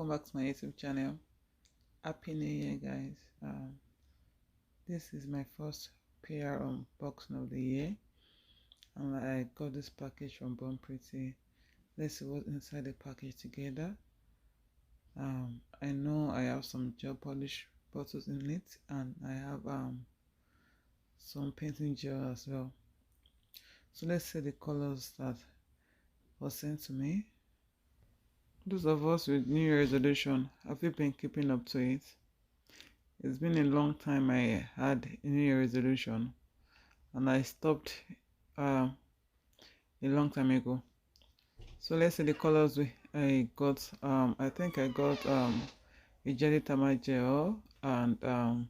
welcome back to my YouTube channel. Happy New Year, guys. This is my first PR unboxing of the year, and I got this package from Born Pretty. Let's see what's inside the package together. I know I have some gel polish bottles in it, and I have some painting gel as well. So let's see the colors that was sent to me. Those of us with New Year resolution, have you been keeping up to it? It's been a long time I had a New Year resolution, and I stopped a long time ago. So let's see the colors I got. I think I got a jelly tama gel and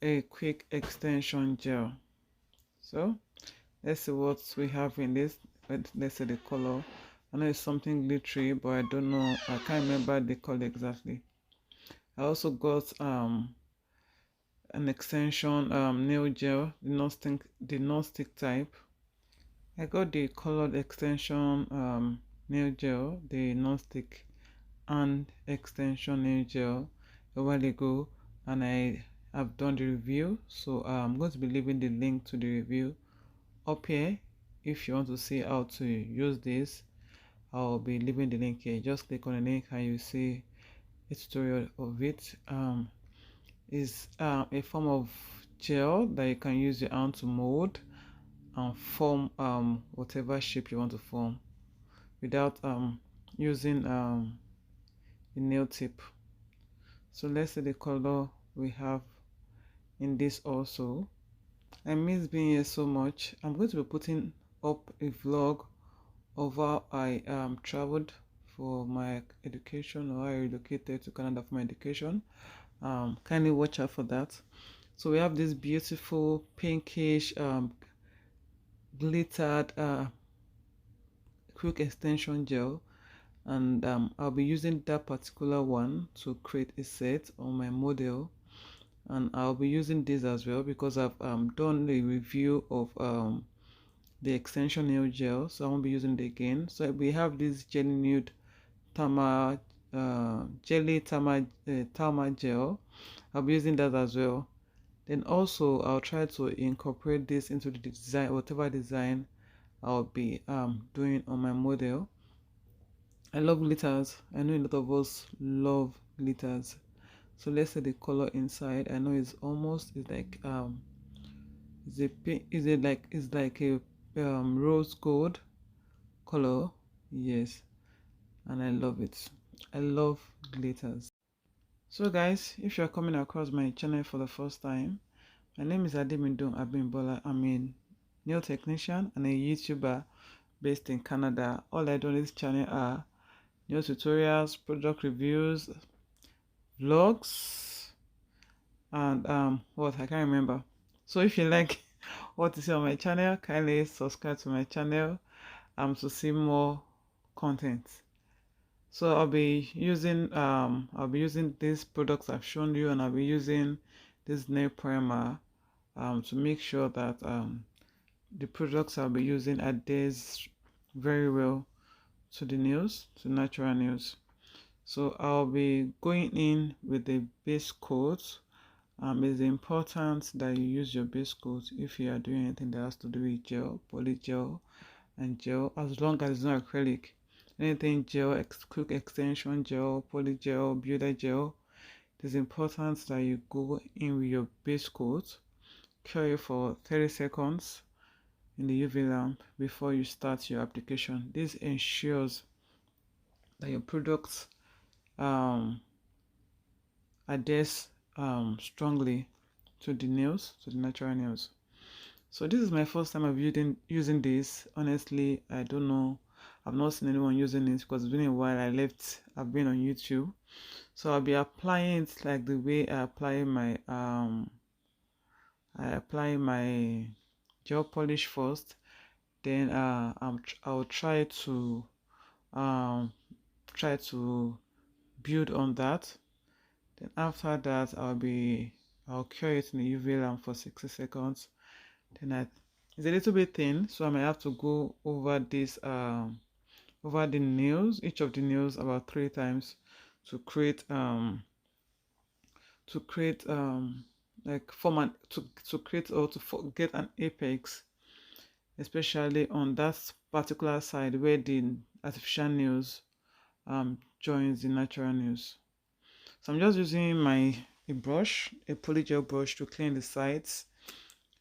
a quick extension gel. So let's see what we have in this. Let's see the color. I know it's something glittery, but I don't know. I can't remember the color exactly. I also got an extension nail gel, the non-stick type. I got the colored extension nail gel, the non-stick and extension nail gel a while ago, and I have done the review. So I'm going to be leaving the link to the review up here. If you want to see how to use this, I'll be leaving the link here. Just click on the link and you see a tutorial of it. Is a form of gel that you can use your hand to mold and form whatever shape you want to form without using the nail tip. So let's see the color we have in this also. I miss being here so much. I'm going to be putting up a vlog of how I traveled for my education, or I relocated to Canada for my education. Kindly watch out for that. So we have this beautiful pinkish glittered quick extension gel, and I'll be using that particular one to create a set on my model, and I'll be using this as well because I've done a review of the extension nail gel, so I won't be using it again. So we have this jelly nude tama tama gel. I'll be using that as well. Then also I'll try to incorporate this into the design, whatever design I'll be doing on my model. I love glitters. I know a lot of us love glitters. So let's see the color inside. I know it's like it's like a rose gold color. Yes, and I love it. I love glitters. So guys, if you're coming across my channel for the first time, my name is Ademindun Abimbola. I'm a nail technician and a YouTuber based in Canada. All I do on this channel are nail tutorials, product reviews, vlogs, and what I can't remember. So if you like what you see on my channel, kindly subscribe to my channel to see more content. So I'll be using these products I've shown you, and I'll be using this nail primer to make sure that the products I'll be using adheres very well to the nails, to natural nails. So I'll be going in with the base coat. It's important that you use your base coat if you are doing anything that has to do with gel, poly gel, and gel, as long as it's not acrylic. Anything gel, quick extension gel, poly gel, builder gel, it is important that you go in with your base coat, cure it for 30 seconds in the UV lamp before you start your application. This ensures that your products adheres strongly to the nails, to the natural nails. So this is my first time of using this. Honestly, I don't know. I've not seen anyone using it because it's been a while. I've been on YouTube. So I'll be applying it like the way I apply my gel polish first. Then I'll try to build on that. Then after that, I'll cure it in the UV lamp for 60 seconds. Then it's a little bit thin, so I might have to go over this over the nails, each of the nails about 3 times to create like form an to create or to get an apex, especially on that particular side where the artificial nails joins the natural nails. So I'm just using a brush, a polygel brush, to clean the sides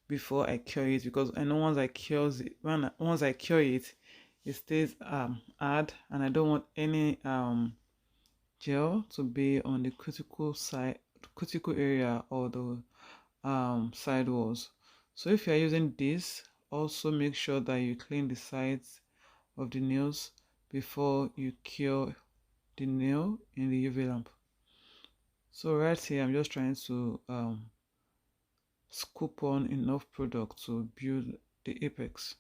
before I cure it, because I know once I cure it, once I cure it, it stays hard, and I don't want any gel to be on the critical area or the side walls. So if you're using this, also make sure that you clean the sides of the nails before you cure the nail in the UV lamp. So right here I'm just trying to scoop on enough product to build the apex.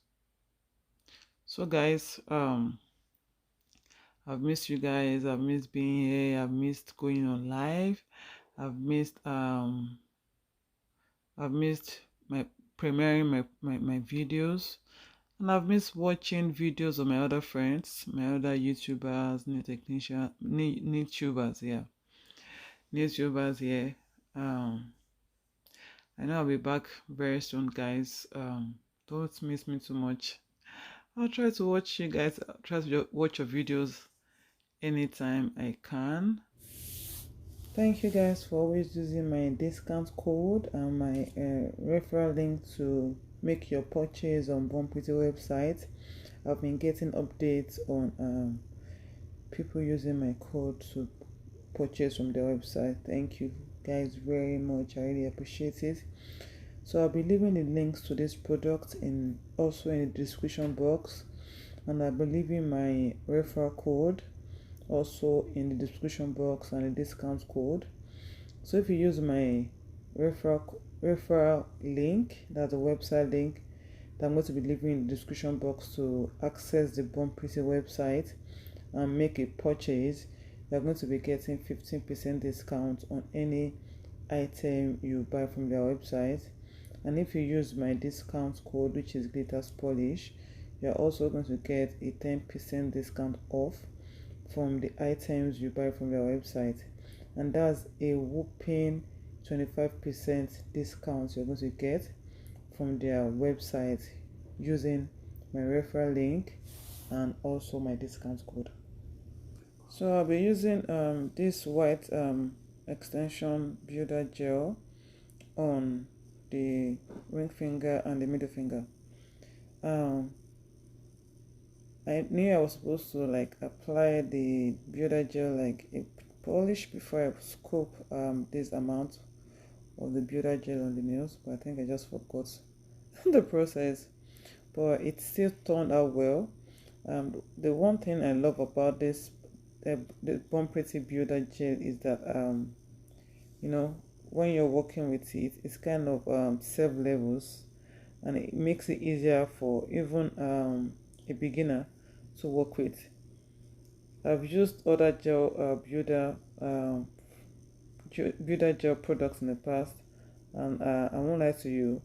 So guys, I've missed you guys, I've missed being here, I've missed going on live, I've missed my premiering my videos, and I've missed watching videos of my other friends, my other YouTubers, new technician, new tubers, yeah. New tubers here. I know I'll be back very soon, guys. Don't miss me too much. I'll try to watch you guys, try to watch your videos anytime I can. Thank you guys for always using my discount code and my referral link to make your purchase on Born Pretty website. I've been getting updates on people using my code to purchase from their website. Thank you guys very much. I really appreciate it. So I'll be leaving the links to this product also in the description box, and I'll be leaving my referral code also in the description box and the discount code. So if you use my referral link, that's a website link that I'm going to be leaving in the description box to access the Born Pretty website and make a purchase, you're going to be getting 15% discount on any item you buy from their website. And if you use my discount code, which is Glitterspolish, you're also going to get a 10% discount off from the items you buy from their website, and that's a whopping 25% discount you're going to get from their website using my referral link and also my discount code. So I'll be using this white extension builder gel on the ring finger and the middle finger. I knew I was supposed to like apply the builder gel like a polish before I scoop this amount of the builder gel on the nails, but I think I just forgot the process. But it still turned out well. The one thing I love about this the Born Pretty builder gel is that you know, when you're working with it, it's kind of 7 levels, and it makes it easier for even a beginner to work with. I've used other gel builder gel products in the past, and I won't lie to you,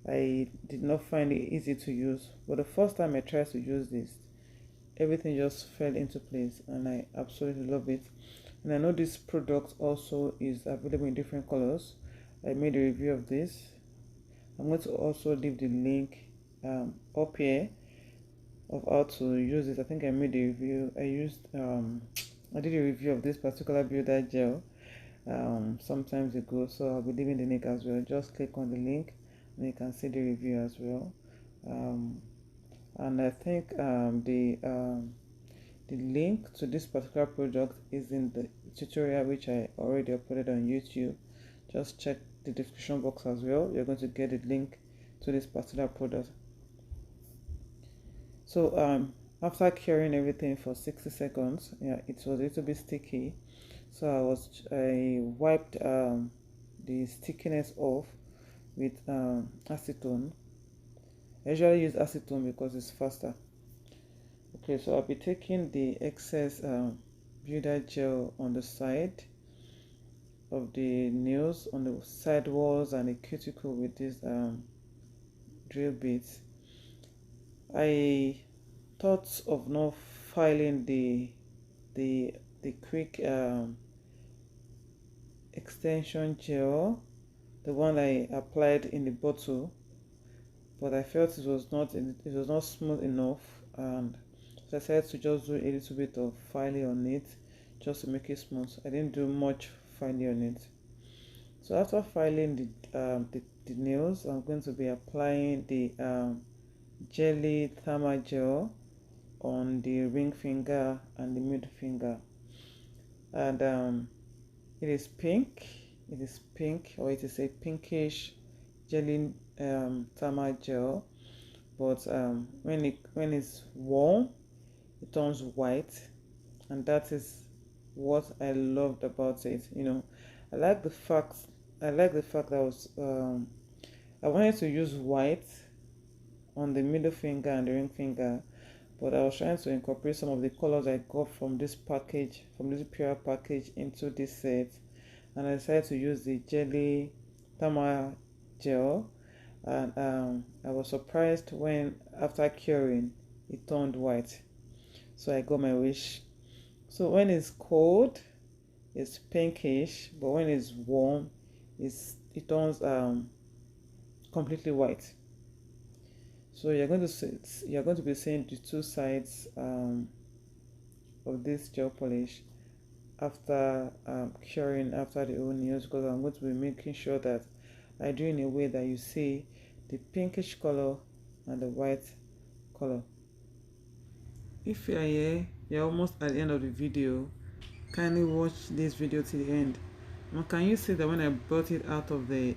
I did not find it easy to use. But the first time I tried to use this, everything just fell into place, and I absolutely love it. And I know this product also is available in different colors. I made a review of this. I'm going to also leave the link up here of how to use it. I think I made a review. I did a review of this particular builder gel sometimes ago, so I'll be leaving the link as well. Just click on the link and you can see the review as well. And I think the link to this particular product is in the tutorial which I already uploaded on YouTube. Just check the description box as well. You're going to get the link to this particular product. So after curing everything for 60 seconds, yeah, it was a little bit sticky. So I wiped the stickiness off with acetone. I usually use acetone because it's faster. Okay, so I'll be taking the excess builder gel on the side of the nails, on the side walls and the cuticle with these drill bits. I thought of not filing the quick extension gel, the one I applied in the bottle, but I felt it was not smooth enough, and so I decided to just do a little bit of filing on it just to make it smooth. I didn't do much filing on it. So after filing the nails, I'm going to be applying the jelly thermal gel on the ring finger and the middle finger, and it is pink. It is pink, or it is a pinkish jelly thermal gel, but when it's warm, it turns white, and that is what I loved about it. You know, I like the fact that I wanted to use white on the middle finger and the ring finger, but I was trying to incorporate some of the colors I got from this package, from this PR package, into this set, and I decided to use the jelly thermal gel, and I was surprised when after curing it turned white. So I got my wish. So when it's cold, it's pinkish, but when it's warm, it turns completely white. So you're going to be seeing the two sides of this gel polish after curing after the whole nails, because I'm going to be making sure that I do in a way that you see the pinkish color and the white color. If you are here, you're almost at the end of the video. Kindly watch this video till the end. Now, can you see that when I brought it out of the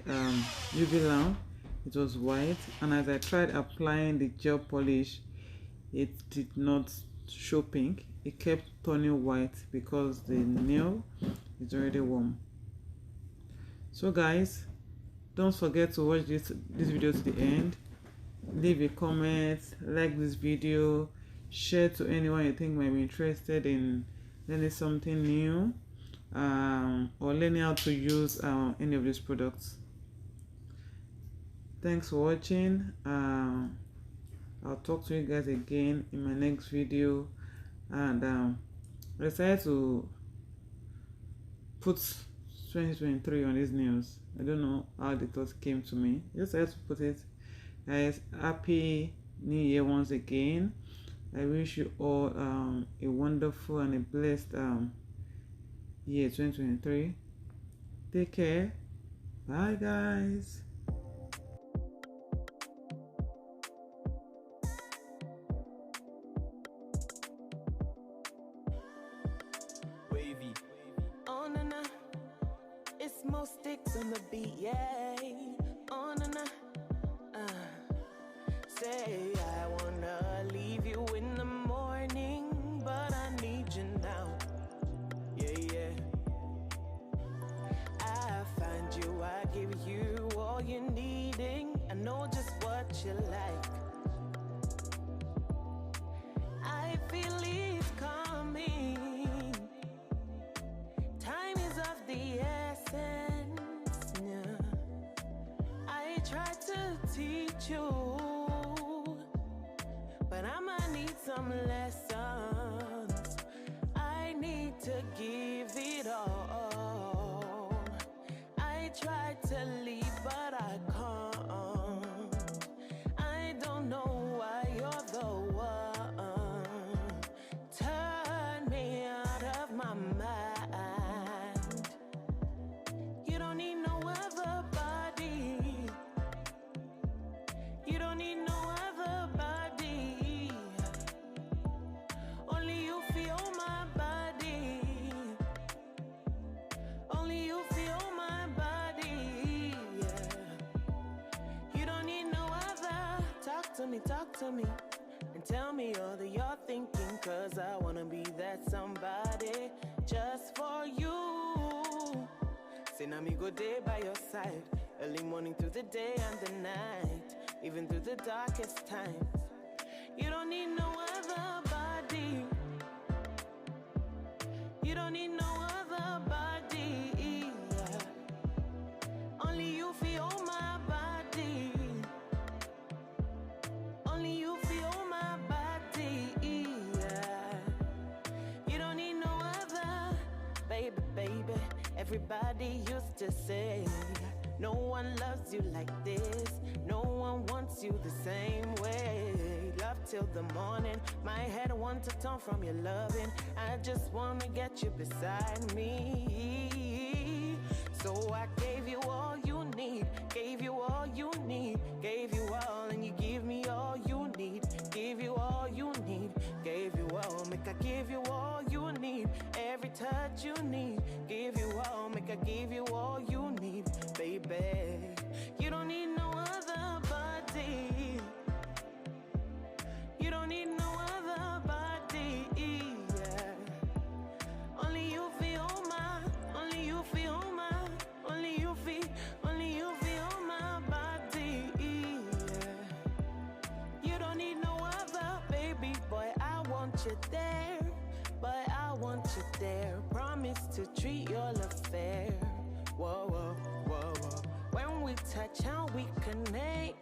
UV lamp, it was white, and as I tried applying the gel polish, it did not show pink. It kept turning white because the nail is already warm. So guys, don't forget to watch this video to the end. Leave a comment, like this video, share to anyone you think might be interested in learning something new, or learning how to use any of these products. Thanks for watching. I'll talk to you guys again in my next video, and I decided to put 2023 on these nails. I don't know how the thought came to me. I just had to put it. Guys, happy new year once again. I wish you all a wonderful and a blessed year 2023. Take care. Bye guys. Wavy. On and on. It's more sticks on the beat, yeah. On and on. Say I wanna leave you in the morning, but I need you now. Yeah, yeah. I find you, I give you all you're needing. I know just what you like. I feel it's coming. Time is of the essence. Yeah. I try to teach you, but I'ma need some lessons. I need to give it all. I try to leave, but I can't. I don't know why you're the one. Turn me out of my mind. You don't need no other body. You don't need no other body. Only you feel my body. Only you feel my body. Yeah. You don't need no other. Talk to me, and tell me all that you're thinking, 'cause I wanna be that somebody just for you. Say now me go day by your side, early morning through the day and the night, even through the darkest times. You don't need no other body. You don't need no other body. Yeah. Only you feel my body. Only you feel my body. Yeah. Everybody used to say, no one loves you like this, no one wants you the same way. Love till the morning, my head wants to turn from your loving. I just wanna get you beside me. So I gave you all you need, gave you all you need, gave you all, and you give me all you need, give you all you need, gave you all, make I give you all you need, every touch you need, give you all, make I give you all you need, baby. You don't need no other body, you don't need no other body, yeah. Only you feel my, only you feel my, only you feel my body, yeah. You don't need no other, baby boy, I want you there, but I want you there. Promise to treat your love fair. Whoa, whoa, whoa, whoa. When we touch, how we connect,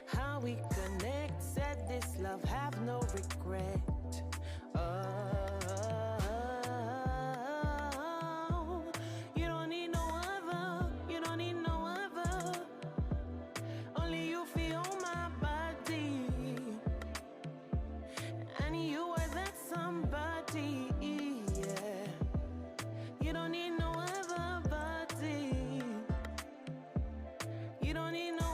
how we connect. Said this love have no regret. You don't need no other, you don't need no other. Only you feel my body, and you are that somebody, yeah. You don't need no other body, you don't need no